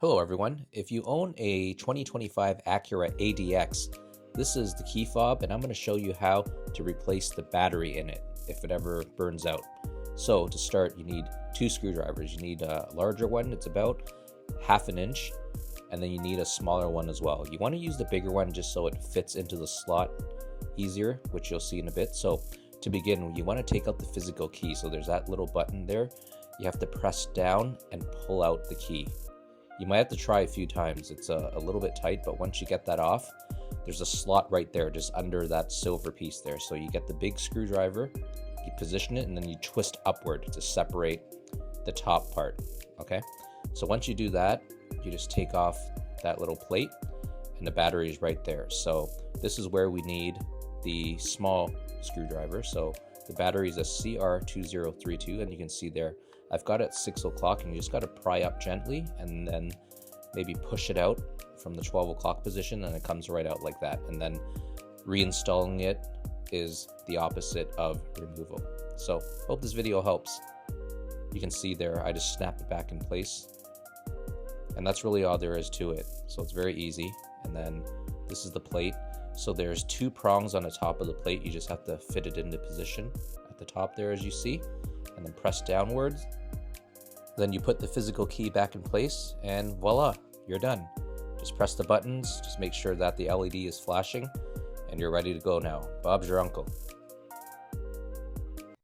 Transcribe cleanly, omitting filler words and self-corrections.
Hello everyone, if you own a 2025 Acura ADX, this is the key fob and I'm going to show you how to replace the battery in it if it ever burns out. So to start you need two screwdrivers. You need a larger one, it's about 1/2 inch, and then you need a smaller one as well. You want to use the bigger one just so it fits into the slot easier, which you'll see in a bit. So to begin, you want to take out the physical key. So there's that little button there. You have to press down and pull out the key. You might have to try a few times. It's a little bit tight, but once you get that off, there's a slot right there just under that silver piece there. So you get the big screwdriver, you position it, and then you twist upward to separate the top part, okay? So once you do that, you just take off that little plate and the battery is right there. So this is where we need the small screwdriver. So the battery is a CR2032, and you can see there I've got it at 6 o'clock, and you just got to pry up gently and then maybe push it out from the 12 o'clock position, and it comes right out like that. And then reinstalling it is the opposite of removal. So hope this video helps. You can see there I just snap it back in place, and that's really all there is to it. So it's very easy. And then this is the plate. So there's two prongs on the top of the plate. You just have to fit it into position at the top there, as you see, and then press downwards. Then you put the physical key back in place, and voila, you're done. Just press the buttons, just make sure that the LED is flashing, and you're ready to go now. Bob's your uncle.